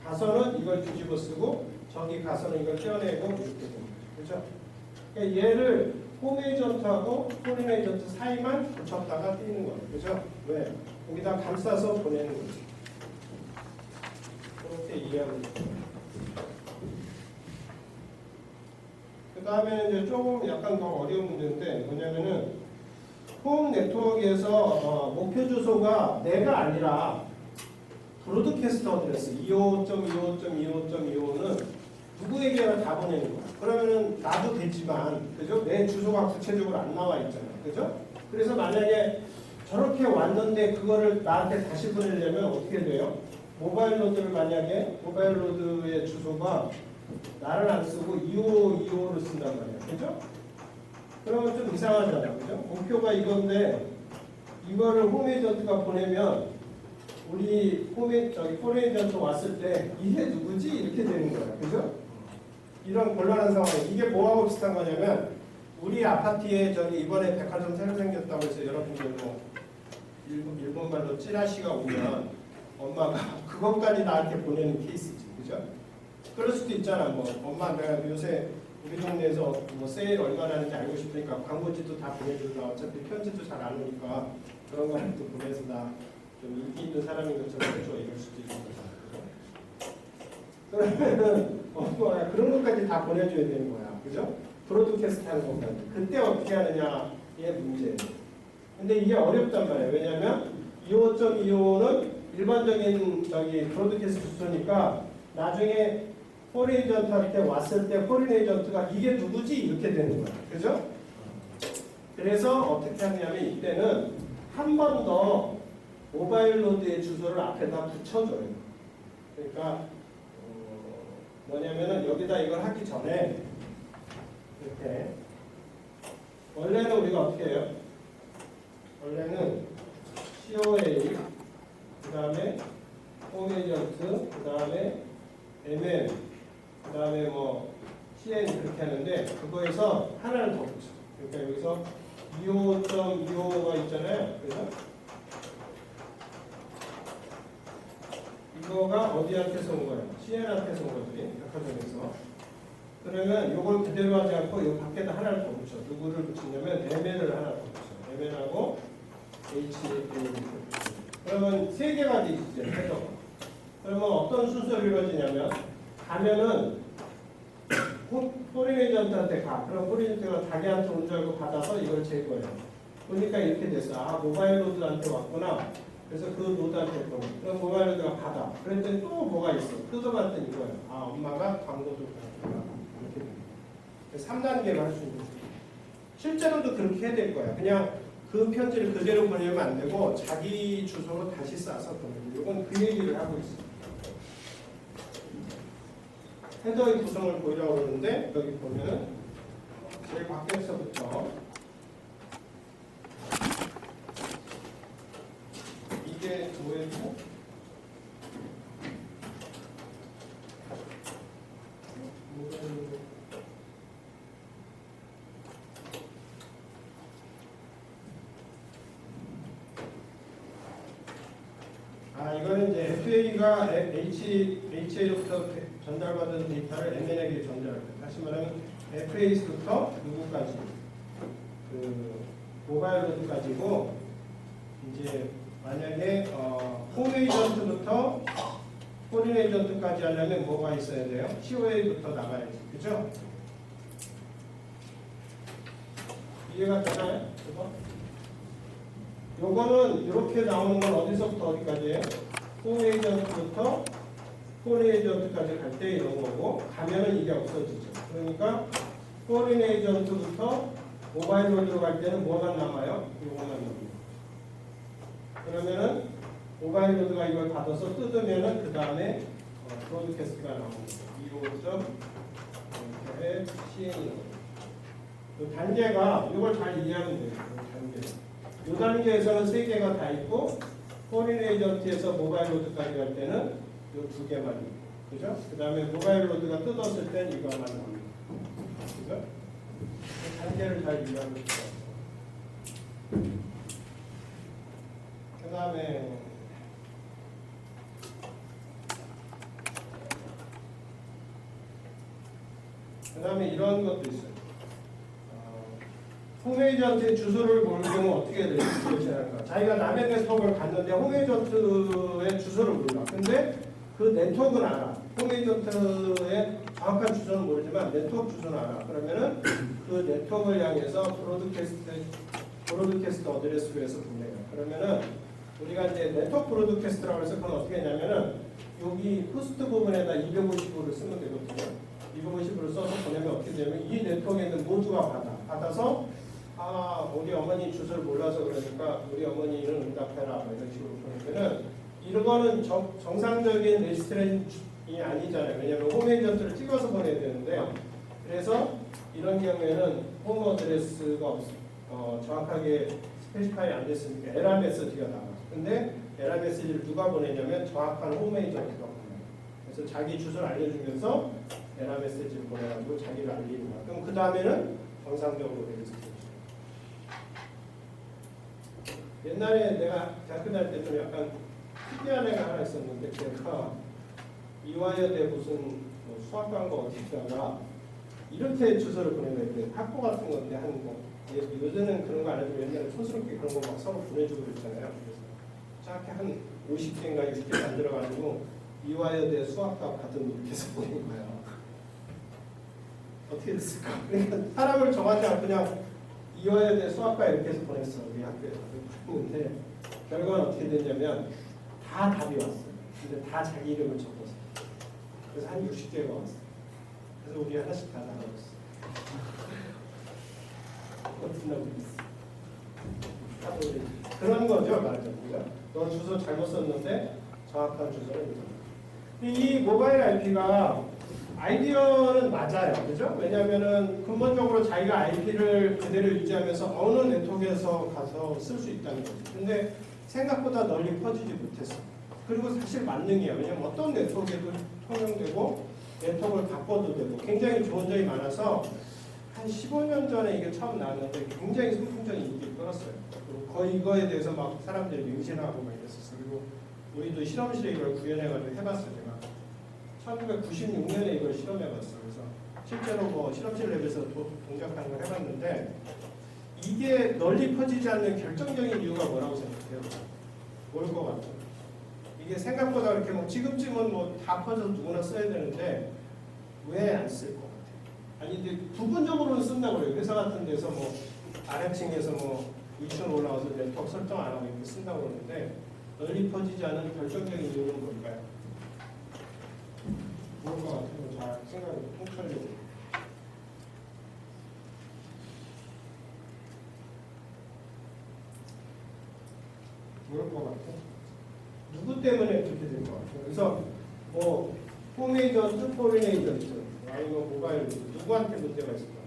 가서는 이걸 뒤집어 쓰고 저기 가서는 이걸 떼어내고 이렇게 됩니다. 그죠? 그러니까 얘를 홈 에이전트하고 포린 에이전트 사이만 붙였다가 띄는 거예요. 그죠? 왜? 거기다 감싸서 보내는 거죠. 그렇게 이해하면 돼요. 그 다음에는 이제 조금 약간 더 어려운 문제인데 뭐냐면은 홈 네트워크에서 목표 주소가 내가 아니라 브로드캐스트 어드레스 255.25.25.25는 누구에게나 다 보내는 거야. 그러면은 나도 되지만 그죠? 내 주소가 구체적으로 안 나와 있잖아. 그죠? 그래서 만약에 저렇게 왔는데 그거를 나한테 다시 보내려면 어떻게 돼요? 모바일 로드를 만약에 모바일 로드의 주소가 나를 안 쓰고 2525를 쓴단 말이야. 그죠? 그러면 좀 이상하잖아. 그죠? 목표가 이건데 이거를 홈 에이전트가 보내면 우리 홈 에이전트 왔을 때 이게 누구지? 이렇게 되는 거야. 그죠? 이런 곤란한 상황이 이게 뭐하고 비슷한 거냐면 우리 아파트에 이번에 백화점 새로 생겼다고 해서 여러분들 뭐 일본말로 찌라시가 오면 엄마가 그것까지 나한테 보내는 케이스지. 그죠? 그럴 수도 있잖아. 뭐 엄마 내가 요새 우리 동네에서 뭐 세일 얼마나 하는지 알고 싶으니까 광고지도 다 보내주라. 어차피 편지도 잘 안 오니까 그런 거를 또 보내서 나 좀 인기 있는 사람인 것처럼 해줘. 이럴 수도 있고. 그러면은 엄마가 그런 것까지 다 보내줘야 되는 거야. 그죠? 브로드캐스트 하는 것까지. 그때 어떻게 하느냐의 문제예요. 근데 이게 어렵단 말이에요. 왜냐면 25.25는 일반적인 브로드캐스트 주소니까 나중에 포린 에이전트한테 왔을 때 포린 에이전트가 이게 누구지? 이렇게 되는 거야. 그죠? 그래서 어떻게 하냐면 이때는 한 번 더 모바일 로드의 주소를 앞에다 붙여줘요. 그러니까 뭐냐면은 여기다 이걸 하기 전에 이렇게 원래는 우리가 어떻게 해요? 원래는 COA 그 다음에 홈 에이전트 그 다음에 MN 그 다음에 뭐 CN 그렇게 하는데 그거에서 하나를 더 붙여. 그러니까 여기서 25.25가 있잖아요. 그래서 이거가 어디한테서 온 거예요? CN한테서 온 거지. 백화점에서. 그러면 이걸 그대로 하지 않고 이 밖에다 하나를 더 붙여. 누구를 붙이냐면 MN을 하나 더 붙여. MN하고 HA를 붙여. 그러면 세 개가 돼 있죠. 헤더가. 그러면 어떤 순서로 이루어지냐면 가면은 포린 에이전트한테 가. 그럼 포린 에이전트가 자기한테 온 줄 알고 받아서 이걸 제거해요. 보니까 이렇게 됐어. 아 모바일 로드한테 왔구나. 그래서 그 로드한테 했고 그럼 모바일 로드가 받아. 그랬더니 또 뭐가 있어. 뜯어봤더니 이거야. 아 엄마가 광고도 보냈구나. 이렇게 됩니다. 3단계로 할 수 있는 거죠. 실제로도 그렇게 해야 될 거야. 그냥 그 편지를 그대로 보내면 안 되고 자기 주소로 다시 싸서 보내고 이건 그 얘기를 하고 있어요. 헤더의 구성을 보이라고 그러는데 여기 보면 제일 밖에서부터 이게 뭐였고 이거는 이제 FA가 HA로부터 전달받은 데이터를 MN에게 전달할 때 다시 말하면 FA에서부터 누구까지 그 모바일 로드 가지고 이제 만약에 홈 에이전트부터 포린 에이전트까지 하려면 뭐가 있어야 돼요? COA부터 나가야지, 그죠? 이해가 되나요? 그거? 요거는 이렇게 나오는 건 어디서부터 어디까지예요? 홈 에이전트부터 포린 에이전트까지 갈 때 이런 거고, 가면은 이게 없어지죠. 그러니까 포린 에이전트부터 모바일 로드로 갈 때는 뭐만 남아요? 요거만 남아요. 그러면은 모바일 로드가 이걸 받아서 뜯으면은 그 다음에 브로드캐스트가 나옵니다. 2.5점 CN이 이 단계가 이걸 잘 이해하면 돼요. 이 단계에서는 세 개가 다 있고 포린 에이전트에서 모바일 로드까지 갈 때는 이 두 개만 있고, 그죠? 그 다음에 모바일 로드가 뜯었을 땐 이거만 나옵니다. 그죠? 그 단계를 잘 이해하면 돼요. 그 다음에 이런 것도 있어요. 홈에이전트의 주소를 모를 경우 어떻게 될까? 자기가 남의 네트워크를 갔는데 홈에이전트의 주소를 몰라. 근데 그 네트워크는 알아. 홈에이전트의 정확한 주소는 모르지만 네트워크 주소는 알아. 그러면은 그 네트워크를 향해서 브로드캐스트 어드레스로 해서 보내요. 그러면은 우리가 이제 네트워크 브로드캐스트라고 해서 그건 어떻게 했냐면은 여기 호스트 부분에다 250으로 쓰면 되거든요. 250으로 써서 보내면 어떻게 되냐면 이 네트워크에 있는 모두가 받아서 우리 어머니 주소를 몰라서 그러니까 우리 어머니는 응답해라 뭐 이런 식으로 보내면은 이거는 정상적인 레지스트레이션이 아니잖아요. 왜냐하면 홈 에이전트를 찍어서 보내야 되는데 그래서 이런 경우에는 홈 어드레스가 정확하게 스페시파이 안 됐으니까 에러 메시지가 나와. 근데 에러 메시지를 누가 보내냐면 정확한 홈 에이전트가 보내요. 그래서 자기 주소를 알려주면서 에러 메시지를 보내가지고 자기를 알리는 거야. 그럼 그 다음에는 정상적으로 레지스트레이션. 옛날에 내가 대학교 다닐 때 좀 약간 특이한 애가 하나 있었는데 걔가 이화여대 무슨 수학 광고 어디다가 이렇게 주소를 보내는 게 학교 같은 건데 한 요새는 그런 거 안 해도 옛날에 촌스럽게 그런 거 막 서로 보내주고 그랬잖아요. 그래서 저렇게 한 50개인가 60개 만들어가지고 이화여대 수학과 같은 이렇게 해서 보낸 거야. 어떻게 됐을까? 그러니까 사람을 정하지 않고 그냥 이화여대 수학과 이렇게 해서 보냈어. 우리 학교에 보냈는데 결과는 어떻게 됐냐면 다 답이 왔어요. 근데 다 자기 이름을 적었어. 그래서 한 60개가 왔어. 그래서 우리 하나씩 다 나눠줬어. 끝나고 있어. 그런 거죠, 말하자면. 너 주소 잘못 썼는데 정확한 주소는 이거. 이 모바일 IP가 아이디어는 맞아요, 그죠? 왜냐하면은 근본적으로 자기가 IP를 그대로 유지하면서 어느 네트워크에서 가서 쓸 수 있다는 거죠. 근데 생각보다 널리 퍼지지 못했어. 그리고 사실 만능이에요. 왜냐하면 어떤 네트워크에도 통용되고 네트워크를 바꿔도 되고 굉장히 좋은 점이 많아서 한 15년 전에 이게 처음 나왔는데 굉장히 선풍적인 인기를 끌었어요. 그리고 거의 이거에 대해서 막 사람들이 맹신하고 막 이랬었어요. 그리고 우리도 실험실에 이걸 구현해가지고 해봤어요. 제가 1996년에 이걸 실험해봤어요. 그래서 실제로 뭐 실험실 랩에서 동작하는 걸 해봤는데 이게 널리 퍼지지 않는 결정적인 이유가 뭐라고 생각해요? 뭘 것 같아요? 이게 생각보다 이렇게 뭐 지금쯤은 뭐 다 퍼져서 누구나 써야 되는데 왜 안 쓸 것 같아요? 아니 근데 부분적으로는 쓴다고 그래요. 회사 같은 데서 뭐 아래층에서 뭐 위층 올라와서 네트워크 설정 안 하고 이렇게 쓴다고 그러는데 널리 퍼지지 않은 결정적인 이유는 뭘까요? 뭘 것 같아요? 잘 생각을 통찰력으로. 뭘 것 같아요? 누구 때문에 그렇게 된 것 같아요? 그래서 뭐 홈 에이전트, 포린 에이전트, 아니면 모바일 누구한테 문제가 있을 것 같아요?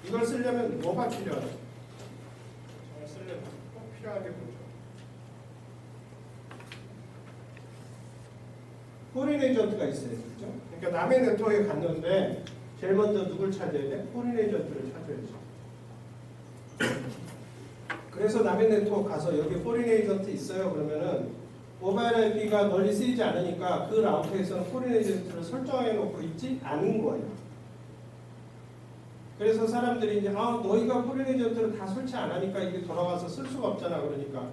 이걸 쓰려면 뭐가 필요하죠? 정말 쓰려면 꼭 필요하게 보죠. 포린 에이전트가 있어야 되죠. 그러니까 남의 네트워크에 갔는데 제일 먼저 누굴 찾아야 돼? 포린 에이전트를 찾아야죠. 그래서 남의 네트워크 가서 여기 포린 에이전트 있어요 그러면은 모바일 IP가 널리 쓰이지 않으니까 그 라우터에서는 포린 에이전트를 설정해 놓고 있지 않은 거예요. 그래서 사람들이 이제 너희가 포린 에이전트를 다 설치 안 하니까 이게 돌아가서 쓸 수가 없잖아. 그러니까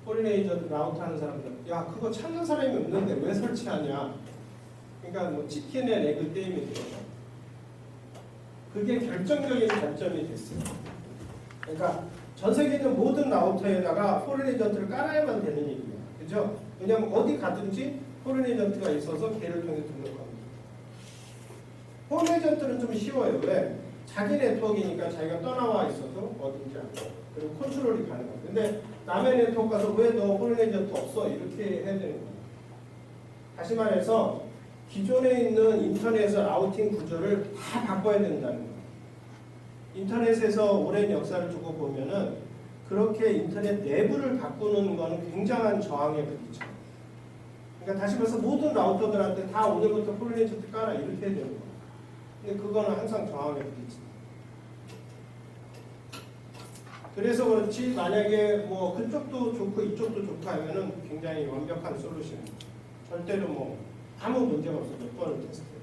포린 에이전트 라우터 하는 사람들, 야 그거 찾는 사람이 없는데 왜 설치하냐. 그러니까 뭐 치킨의 레그 게임이 되죠. 그게 결정적인 관점이 됐어요. 그러니까 전 세계 있는 모든 라우터에다가 포린 에이전트를 깔아야만 되는 얘기예요. 그죠? 왜냐하면 어디 가든지 포린 에이전트가 있어서 걔를 통해 등록합니다. 포린 에이전트는 좀 쉬워요. 왜? 자기 네트워크니까 자기가 떠나와 있어도 어딘지 알고 그리고 컨트롤이 가능해요. 근데 남의 네트워크 가서 왜 너 포린 에이전트 없어? 이렇게 해야 되는 거예요. 다시 말해서 기존에 있는 인터넷 라우팅 구조를 다 바꿔야 된다는 거예요. 인터넷에서 오랜 역사를 두고 보면은 그렇게 인터넷 내부를 바꾸는 거는 굉장한 저항에 부딪혀요. 그러니까 다시 말해서 모든 라우터들한테 다 오늘부터 포린 에이전트 깔아 이렇게 해야 되는 거예요. 근데 그거는 항상 저항에 부딪힙니다. 그래서 그렇지 만약에 뭐 그쪽도 좋고 이쪽도 좋고 하면은 굉장히 완벽한 솔루션입니다. 절대로 뭐 아무 문제가 없어요. 몇 번을 테스트해요.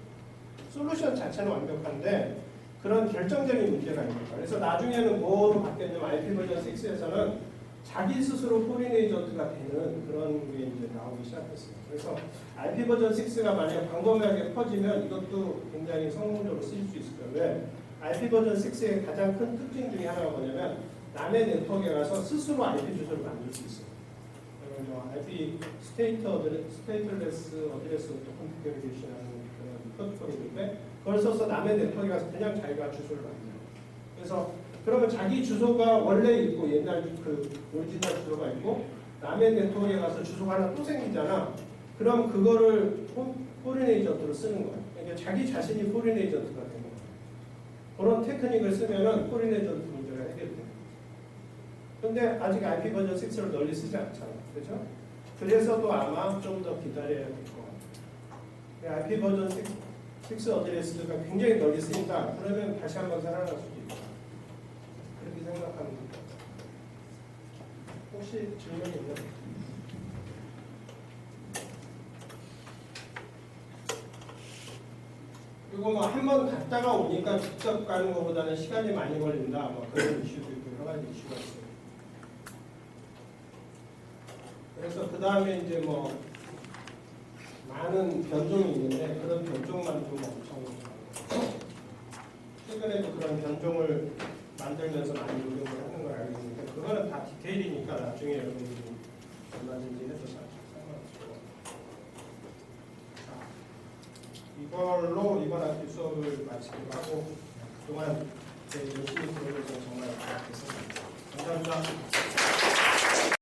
솔루션 자체는 완벽한데 그런 결정적인 문제가 있는 거예요. 그래서 나중에는 뭐로 바뀌었냐면 IP 버전 6에서는 자기 스스로 포린 에이전트가 되는 그런 게 이제 나오기 시작했어요. 그래서 IP 버전 6가 만약 광범위하게 퍼지면 이것도 굉장히 성공적으로 쓰일 수 있을 거예요. 왜? IP 버전 6의 가장 큰 특징 중에 하나가 뭐냐면 남의 네트워크에 가서 스스로 IP 주소를 만들 수 있어요. 그러면 IP 스테이트레스 어드레스 컨피그레이션하는 그런 프로토콜인데 그걸 써서 남의 네트워크에 가서 그냥 자기가 주소를 만들어요. 그래서 그러면 자기 주소가 원래 있고 옛날 그 오리지널 주소가 있고 남의 네트워크에 가서 주소가 하나 또 생기잖아. 그럼 그거를 포린 에이전트로 쓰는 거야. 그러니까 자기 자신이 포린 에이전트가 되는 거야. 그런 테크닉을 쓰면은 포린 에이전트 문제가 해결돼요. 근데 아직 IP 버전 6를 널리 쓰지 않잖아. 그렇죠? 그래서도 아마 좀 더 기다려야 될 것 같아요. IP 버전 6 어드레스가 굉장히 널리 쓰니까 그러면 다시 한번 살아날 수도 있다. 그렇게 생각합니다. 혹시 질문이 있나요? 그리고 뭐 한 번 갔다가 오니까 직접 가는 것보다는 시간이 많이 걸린다. 뭐 그런 이슈도 있고 여러 가지 이슈가 있어요. 그래서 그 다음에 이제 뭐 많은 변종이 있는데 그런 변종만 좀 엄청 최근에도 그런 변종을 만들면서 많이 노력을 하는 걸 알고 있는데 그거는 다 디테일이니까 나중에 여러분들이 얼마든지 해도 상관없고. 이걸로 이번 학기 수업을 마치기로 하고 그동안 열심히 들어주셔서 정말 감사합니다. 감사합니다.